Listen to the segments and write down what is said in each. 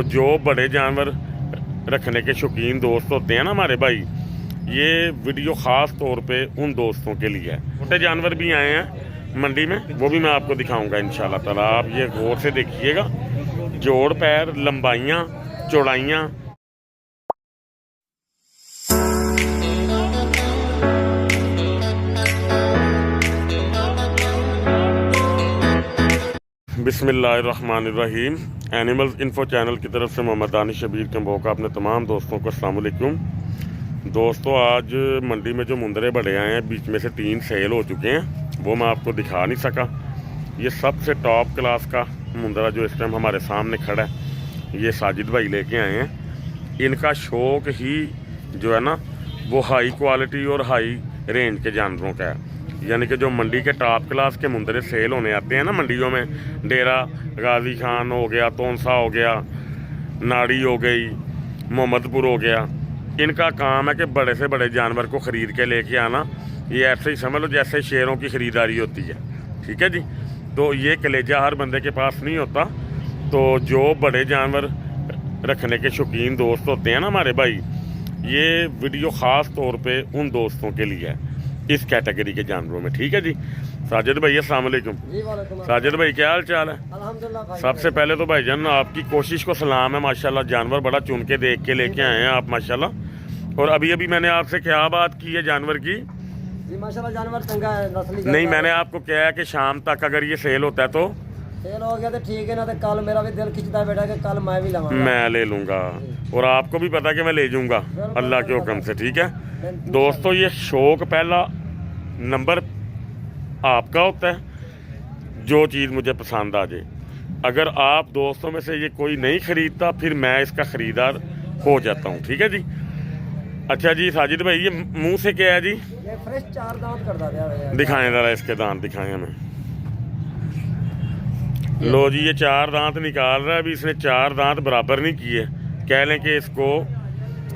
जो बड़े जानवर रखने के शौकीन दोस्त होते हैं ना हमारे भाई, ये वीडियो ख़ास तौर पे उन दोस्तों के लिए है। छोटे जानवर भी आए हैं मंडी में, वो भी मैं आपको दिखाऊंगा इंशाल्लाह ताला। आप ये गौर से देखिएगा, जोड़ पैर, लंबाइयाँ, चौड़ाइयाँ। बिस्मिल्लाहिर्रहमानिर्रहीम। एनिमल्स इन्फो चैनल की तरफ से मोहम्मद दानिश शबीर कंबोह का अपने तमाम दोस्तों को अस्सलाम वालेकुम। दोस्तों, आज मंडी में जो मुंदरे बड़े आए हैं, बीच में से 3 सेल हो चुके हैं, वो मैं आपको दिखा नहीं सका। ये सबसे टॉप क्लास का मुंदरा जो इस टाइम हमारे सामने खड़ा है, ये साजिद भाई लेके आए हैं। इनका शौक़ ही जो है ना, वो हाई क्वालिटी और हाई रेंज के जानवरों का है। यानी कि जो मंडी के टॉप क्लास के मुंदरे सेल होने आते हैं ना मंडियों में, डेरा गाजी खान हो गया, तोनसा हो गया, नाड़ी हो गई, मोहम्मदपुर हो गया, इनका काम है कि बड़े से बड़े जानवर को ख़रीद के लेके आना। ये ऐसे ही समझ लो जैसे शेरों की ख़रीदारी होती है, ठीक है जी। तो ये कलेजा हर बंदे के पास नहीं होता। तो जो बड़े जानवर रखने के शौकीन दोस्त होते हैं ना हमारे भाई, ये वीडियो ख़ास तौर पे उन दोस्तों के लिए है, इस कैटेगरी के जानवरों में, ठीक है जी। साजिद भाई अस्सलाम वालेकुम। साजिद भाई क्या हाल चाल है? अल्हम्दुलिल्लाह। सबसे पहले तो भाईजान आपकी कोशिश को सलाम है, माशाल्लाह जानवर बड़ा चुन के देख के लेके आए हैं आप माशाल्लाह। और अभी मैंने आपसे क्या बात की है जानवर की? जी माशाल्लाह जानवर चंगा है, नस्ली नहीं, मैंने आपको कहा है कि शाम तक अगर ये सेल होता है तो सेल हो गया तो ठीक है, ना तो कल मेरा भी दिल खिंचता है बेटा कि कल मैं भी लूँगा। मैं ले लूँगा, और आपको भी पता कि मैं ले जाऊँगा अल्लाह के हुक्म से, ठीक है दोस्तों। ये शौक़ पहला नंबर आपका होता है, जो चीज़ मुझे पसंद आ जाए। अगर आप दोस्तों में से ये कोई नहीं ख़रीदता, फिर मैं इसका ख़रीदार हो जाता हूँ, ठीक है जी। अच्छा जी साजिद भाई, ये मुंह से क्या है जी? ये फ्रेश 4 दांत कर दिया। दिखाएं ज़रा इसके दांत दिखाएं हमें। लो जी, ये 4 दांत निकाल रहा है। अभी इसने 4 दांत बराबर नहीं किए, कह लें कि इसको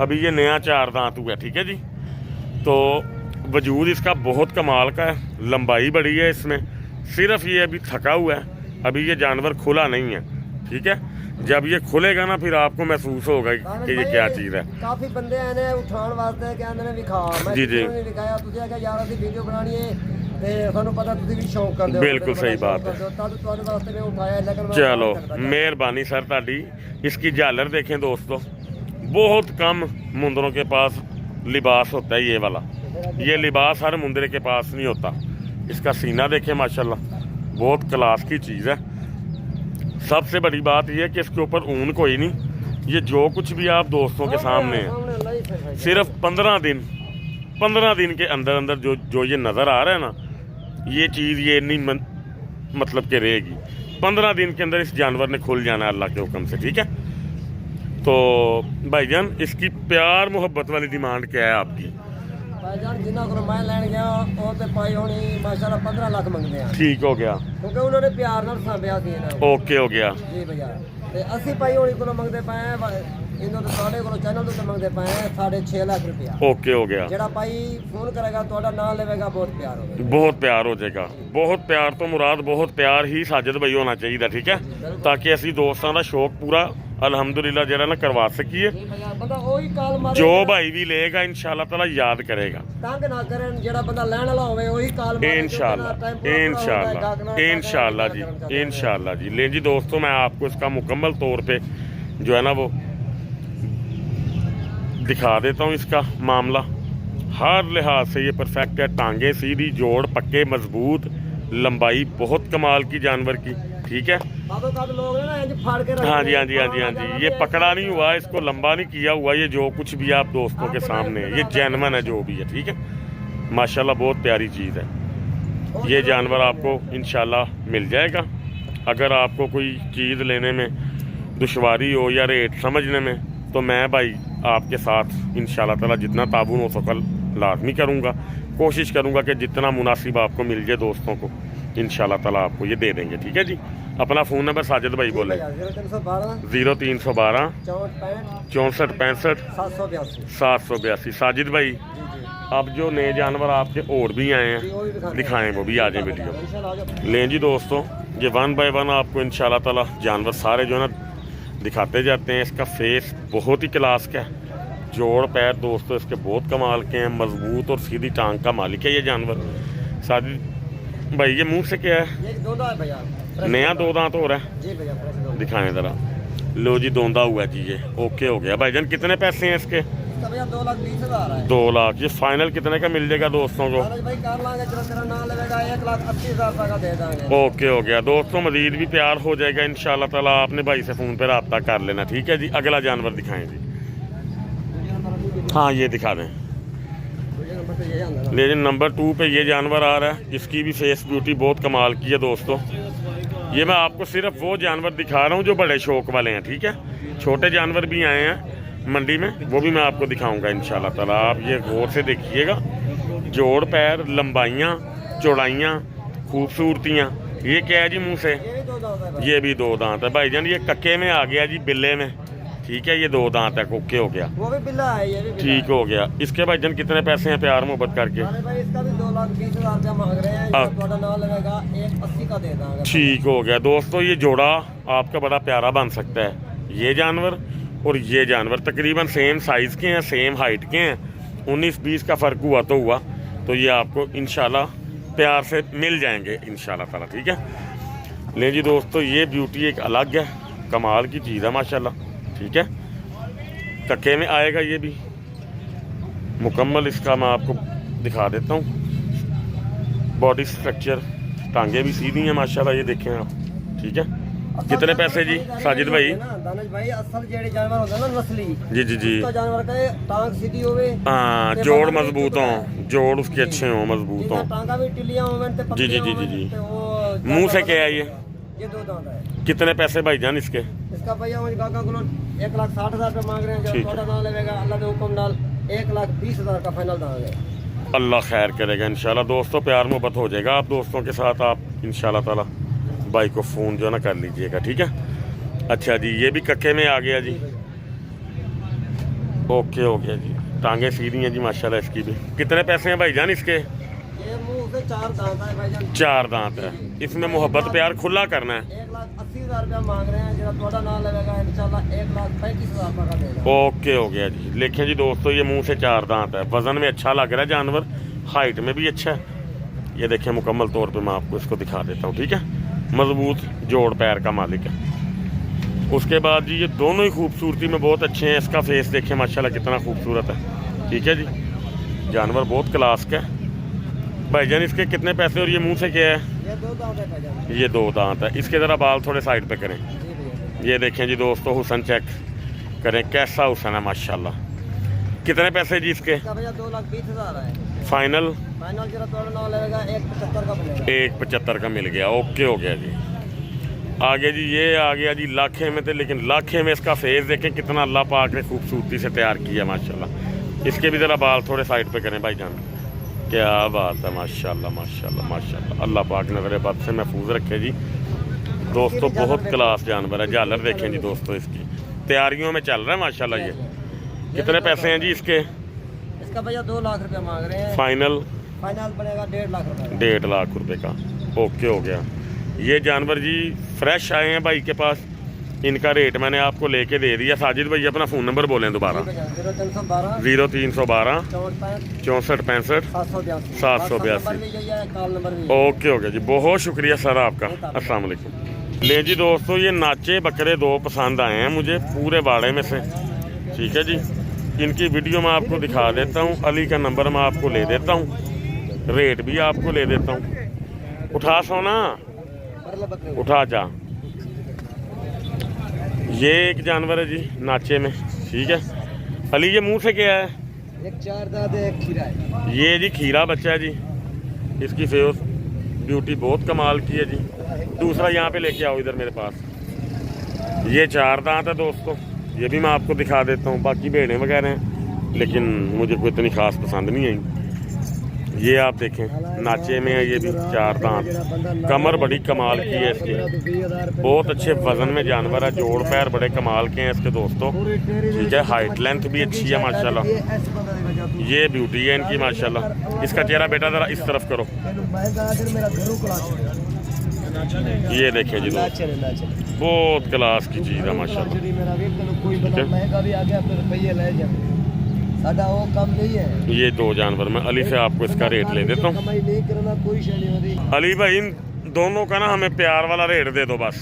अभी ये नया 4 दांत हुआ, ठीक है जी। तो वजूद इसका बहुत कमाल का है, लंबाई बड़ी है इसमें। सिर्फ ये अभी थका हुआ है, अभी ये जानवर खुला नहीं है, ठीक है। जब ये खुलेगा ना, फिर आपको महसूस होगा कि ये क्या चीज़ है। काफ़ी बंदे आए ने उठान वास्ते कि आंदे ने विखा, मैं जी जी दिखाया तुझे आके यार असि वीडियो बनानी है ते सानू पता तुझे भी शौक करदे हो। बिल्कुल सही बात है। तद तुहाडे वास्ते मैं उठाया, लेकिन चलो मेहरबानी सर ताड़ी। इसकी झालर देखें दोस्तों, बहुत कम मुंदरों के पास लिबास होता है ये वाला। ये लिबास हर मुंदरे के पास नहीं होता। इसका सीना देखें माशाल्लाह, बहुत क्लास की चीज़ है। सबसे बड़ी बात यह है कि इसके ऊपर ऊन कोई नहीं। ये जो कुछ भी आप दोस्तों के सामने है, सिर्फ 15 दिन के अंदर अंदर जो ये नज़र आ रहा है ना, ये चीज़ ये नहीं मतलब के रहेगी। 15 दिन के अंदर इस जानवर ने खुल जाना है अल्लाह के हुक्म से, ठीक है। तो भाईजान, इसकी प्यार मोहब्बत वाली डिमांड क्या है आपकी? भाईजान जिन्ना को मैं लैन गया वो ते पाई होनी माशाल्लाह 15 लाख मंगते हैं। ठीक हो गया, क्योंकि उन्होंने प्यार नाल सांभया सी ना। ओके हो गया जी भैया। ते असि पाई होनी को मंगते पाए इन्हों तो साढ़े को चैनल तो मंगते पाए 6.5 लाख रुपया। ओके हो गया। जेड़ा पाई फोन करेगा ਤੁਹਾਡਾ नाम लेवेगा, बहुत प्यार होगा। बहुत प्यार हो जाएगा। बहुत प्यार तो मुराद बहुत प्यार ही साजिद भाई होना चाहिए, ठीक है, ताकि असी दोस्तों का शौक पूरा अल्हम्दुलिल्लाह जरा ना करवा सकिए। बंदा वही काल मारे, जो भाई भी लेगा इंशाल्लाह ताला याद करेगा। तंग ना करन, जेड़ा बंदा लेने वाला होवे वही काल मारे। इंशाल्लाह जी, इंशाल्लाह जी। ले जी दोस्तों, मैं आपको इसका मुकम्मल तौर पे जो है ना वो दिखा देता हूँ। इसका मामला हर लिहाज से ये परफेक्ट है। टांगे सीधी, जोड़ पक्के मजबूत, लंबाई बहुत कमाल की जानवर की, ठीक है। लोग ना इंज फाड़ के हाँ जी हाँ जी हाँ जी हाँ जी। ये पकड़ा नहीं हुआ, इसको लंबा नहीं किया हुआ। ये जो कुछ भी आप दोस्तों के सामने है, ये जेन्युइन है जो भी है, ठीक है। माशाल्लाह बहुत प्यारी चीज़ है। ये जानवर आपको इंशाल्लाह मिल जाएगा। अगर आपको कोई चीज़ लेने में दुश्वारी हो या रेट समझने में, तो मैं भाई आपके साथ इंशाल्लाह ताला जितना ताबून हो सका लाजमी करूँगा। कोशिश करूँगा कि जितना मुनासिब आपको मिल जाए दोस्तों को, इंशाल्लाह ताला आपको ये दे देंगे, ठीक है जी। अपना फ़ोन नंबर साजिद भाई बोले। 0312 64 65 782। साजिद भाई, अब जो नए जानवर आपके और भी आए हैं दिखाएं, वो भी आ जाए वीडियो। लें जी दोस्तों, ये 1 बाय 1 आपको इंशाल्लाह ताला जानवर सारे जो है ना दिखाते जाते हैं। इसका फेस बहुत ही क्लास का है, जोड़ पैर दोस्तों इसके बहुत कमाल के हैं, मजबूत और सीधी टांग का मालिक है ये जानवर। साजिद भाई ये मुंह से क्या है? ये दो दांत भैया, नया 2 दांत हो रहा है, जी भैया फ्रेश दो। दिखाएं ज़रा। लो जी दोंदा हुआ जी, ये ओके हो गया। भाईजान कितने पैसे हैं इसके? इसका भैया 2,20,000 है। 2 लाख। ये फाइनल कितने का मिल जाएगा दोस्तों को? दानिश भाई कर लांगे, चलो तेरा नाम लगेगा 1,80,000 का दे देंगे। ओके हो गया दोस्तों, मजीद भी प्यार हो जाएगा इंशाल्लाह ताला। आपने भाई से फ़ोन पे रब्ता कर लेना, ठीक है जी। अगला जानवर दिखाएं जी। हाँ ये दिखा दें। लेकिन नंबर 2 पे ये जानवर आ रहा है, इसकी भी फेस ब्यूटी बहुत कमाल की है दोस्तों। ये मैं आपको सिर्फ वो जानवर दिखा रहा हूँ जो बड़े शौक वाले हैं, ठीक है। छोटे जानवर भी आए हैं मंडी में, वो भी मैं आपको दिखाऊंगा इंशाल्लाह ताला। आप ये गौर से देखिएगा, जोड़ पैर, लंबाइयाँ, चौड़ाइयाँ, खूबसूरतियाँ। ये क्या है जी मुँह से? ये भी 2 दांत है भाई। ये भी 2 दांत है भाईजान। ये कक्के में आ गया जी, बिल्ले में, ठीक है। ये 2 दांत है, ओके हो गया, वो भी बिल्ला है, ये भी बिल्ला ठीक हो गया। इसके भाईजान कितने पैसे हैं प्यार मोहब्बत करके? है। भाई इसका भी 2,20,000 रुपया मांग रहे हैं। अब- थोड़ा नाम लगेगा 1,80 का दे देंगे। ठीक हो गया दोस्तों। ये जोड़ा आपका बड़ा प्यारा बन सकता है। ये जानवर और ये जानवर तकरीबन सेम साइज़ के हैं, सेम हाइट के हैं। 19-20 का फ़र्क हुआ तो हुआ, तो ये आपको इंशाल्लाह प्यार से मिल जाएंगे इंशाल्लाह ताला, ठीक है। ले जी दोस्तों, ये ब्यूटी एक अलग है, कमाल की चीज़ है माशाल्लाह, ठीक है। कक्के में आएगा ये भी मुकम्मल। इसका मैं आपको दिखा देता हूँ बॉडी स्ट्रक्चर, टांगे भी सीधी हैं माशाल्लाह, ये देखें आप, ठीक है। कितने पैसे जी साजिद भाई? दानिश भाई असल जेड़े जानवर होते हैं ना नस्ली, जी जी जी। उसका जानवर का टांग सीधी होवे, हाँ, ते जोड़ मगर भी मजबूत टूटता हों, है। जोड़ उसके अच्छे हों, मजबूत जितना हों। टांगा भी टिलियां होवें ते जी, जी, जी, पतलियां जी, जी। होवें, ते वो मुंह से क्या है ये? ये 2 दांत है। कितने पैसे भाईजान इसके? इसका भैया मुझे काका को 1,60,000 रुपया मांग रहे हैं। ठीक जो है। थोड़ा नाम लगेगा अल्लाह के हुक्म नाल 1,20,000 का फाइनल दांगे। अल्लाह खैर करेगा इंशाल्लाह दोस्तों, प्यार मोहब्बत हो जाएगा आप दोस्तों के साथ। आप इंशाल्लाह ताला भाई को फ़ोन जो है ना कर लीजिएगा, ठीक है। अच्छा जी, ये भी कक्के में आ गया जी, ओके हो गया जी। टांगे सीधी हैं जी माशाल्लाह इसकी भी। कितने पैसे हैं भाईजान इसके? ये मुंह से 4 दांत है भाईजान। 4 दांत है। इसमें मोहब्बत प्यार खुला करना है। 1,80,000 रुपया मांग रहे हैं। जो थोड़ा नाम लगेगा इंशाल्लाह 1,35,000 का देगा। ओके हो गया जी। देखें जी दोस्तों, ये मुंह से 4 दांत है, वज़न में अच्छा लग रहा है जानवर, हाइट में भी अच्छा है। ये देखें मुकम्मल तौर पे मैं आपको इसको दिखा देता हूँ, ठीक है। मजबूत जोड़ पैर का मालिक है। उसके बाद जी ये दोनों ही खूबसूरती में बहुत अच्छे हैं। इसका फेस देखें माशाल्लाह कितना खूबसूरत है, ठीक है जी। जानवर बहुत क्लास का है भाईजान। इसके कितने पैसे? और ये मुंह से क्या है? ये 2 दांत है भाईजान। ये 2 दांत है। इसके ज़रा बाल थोड़े साइड पे करें। जी भैया। ये देखें जी दोस्तों, हुसन चेक करें, कैसा हुसन है माशाल्लाह। कितने पैसे जी इसके? इसका भैया 2,20,000 है। फाइनल फाइनल जो थोड़ा नाम लगेगा 1,75 का बनेगा। 1,75 का मिल गया, ओके हो गया जी। आगे जी ये आ गया जी लाखे में थे, लेकिन लाखे में इसका फेस देखें कितना अल्लाह पाक ने खूबसूरती से तैयार किया माशाल्लाह। इसके भी ज़रा बाल थोड़े साइड पे करें भाईजान, क्या बात है माशाल्लाह माशाल्लाह माशाल्लाह। अल्लाह पाक नज़र बद से महफूज रखे जी दोस्तों। बहुत क्लास जानवर है। झालर देखें जी दोस्तों, इसकी तैयारियों में चल रहा है माशाल्लाह। ये कितने पैसे हैं जी इसके? इसका भैया 2 लाख रुपया मांग रहे हैं। फाइनल फाइनल बनेगा 1,50,000 रुपया। 1.5 लाख रुपए का, ओके हो गया। ये जानवर जी फ्रेश आए हैं भाई के पास, इनका रेट मैंने आपको लेके दे दिया। साजिद भाई अपना फ़ोन नंबर बोलें दोबारा। 0312 0312 64 64 65 782। कॉल नंबर भी। ओके हो गया जी, बहुत शुक्रिया सर आपका। अस्सलाम वालेकुम। ले जी दोस्तों, ये नाचे बकरे 2 पसंद आए हैं मुझे पूरे बाड़े में से, ठीक है जी। इनकी वीडियो मैं आपको दिखा देता हूँ, अली का नंबर मैं आपको ले देता हूँ, रेट भी आपको ले देता हूँ। उठा सोना, उठा जा। ये एक जानवर है जी नाचे में, ठीक है। अली ये मुंह से क्या है? एक 4 दांत है, एक खीरा है। ये जी खीरा बच्चा है जी। इसकी फेस ब्यूटी बहुत कमाल की है जी। दूसरा यहाँ पे लेके आओ इधर मेरे पास। ये 4 दांत है दोस्तों, ये भी मैं आपको दिखा देता हूँ। बाकी भेड़ें वगैरह हैं, लेकिन मुझे कोई इतनी खास पसंद नहीं आई। ये आप देखें नाचे में है, ये भी 4 दांत, कमर बड़ी कमाल की है इसकी, बहुत अच्छे वजन में जानवर है। जोड़ पैर बड़े कमाल के हैं इसके दोस्तों, ठीक है। हाइट लेंथ भी अच्छी है माशाल्लाह। ये ब्यूटी है इनकी माशाल्लाह। इसका चेहरा बेटा ज़रा इस तरफ करो, ये देखिए जी ना दोस्त, चले ना चले बहुत क्लास की चीज़ है माशाल्लाह। जी मेरा वेट करो, कोई बंदा महंगा भी आ गया फिर रुपये ले जाए, साडा वो कम नहीं है। ये दो जानवर मैं अली से आपको इसका रेट ले देता हूँ। कमाई नहीं करना कोई शय नहीं होती अली भाई इन दोनों का ना हमें प्यार वाला रेट दे दो बस।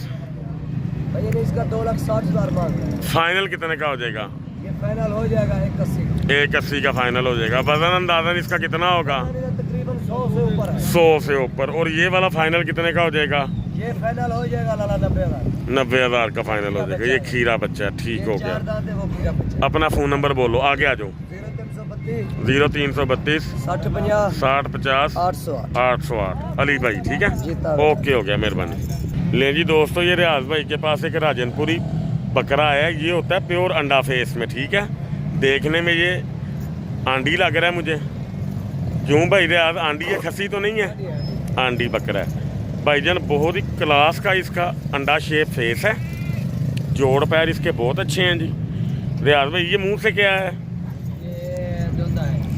भैया ने इसका 2,60,000 मांग रहा है। फाइनल कितने का हो जाएगा? ये फाइनल हो जाएगा 81 का। 180 का फाइनल हो जाएगा। वजन अंदाजन इसका कितना होगा? तकरीबन 100 से ऊपर है। 100 से ऊपर। और ये वाला फाइनल कितने का हो जाएगा? ये फाइनल हो जाएगा लाला 90,000। 90,000 का फाइनल हो जाएगा। ये खीरा बच्चा है, ठीक हो गया। 4 दांत है वो खीरा बच्चा। अपना फ़ोन नंबर बोलो, आगे आ जाओ। 0332 60 50 60 50 808। 808 अली भाई, ठीक है, जीता। ओके हो गया, मेहरबानी। ले जी दोस्तों, ये रियाज भाई के पास एक राजनपुरी बकरा है। ये होता है प्योर अंडा फेस में, ठीक है। देखने में ये आंडी लग रहा है मुझे। क्यों भाई रियाज, आंडी है, खसी तो नहीं है? आंडी बकरा है भाईजान। बहुत ही क्लास का इसका अंडा शेप फेस है। जोड़ पैर इसके बहुत अच्छे हैं जी। रियाज भाई ये मुंह से क्या है?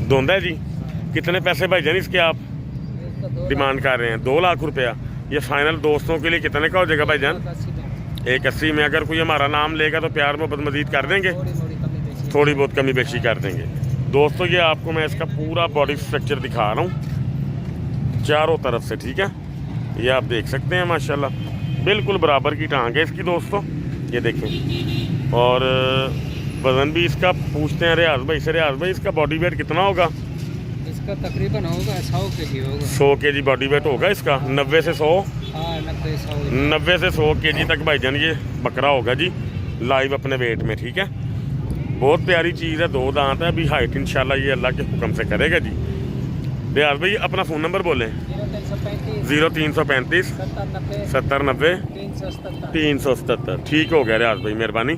धोंदा है जी। कितने पैसे भाईजान इसके आप डिमांड कर रहे हैं? 2 लाख रुपया। ये फाइनल दोस्तों के लिए कितने का हो जाएगा भाईजान? 180 में। अगर कोई हमारा नाम लेगा तो प्यार मोहब्बत मजीद कर देंगे, थोड़ी बहुत कमी बेशी कर देंगे। दोस्तों ये आपको मैं इसका पूरा बॉडी स्ट्रक्चर दिखा रहा हूँ चारों तरफ से, ठीक है। ये आप देख सकते हैं माशाल्लाह बिल्कुल बराबर की टांग है इसकी दोस्तों, ये देखें। और वज़न भी इसका पूछते हैं रियाज भाई से। रियाज भाई इसका बॉडी वेट कितना होगा? इसका तकरीबन होगा 100 kg होगा। 100 kg बॉडी वेट होगा इसका। 90 से 100, हाँ 90-100। 90 से 100 kg तक भाईजान ये बकरा होगा जी, लाइव अपने वेट में, ठीक है। बहुत प्यारी चीज़ है, 2 दांत है। अभी हाइट इंशाल्लाह ये अल्लाह के हुक्म से करेगा जी। रियाज भाई अपना फ़ोन नंबर बोलें। 0335 70 90 377। ठीक हो गया रियाज भाई, मेहरबानी।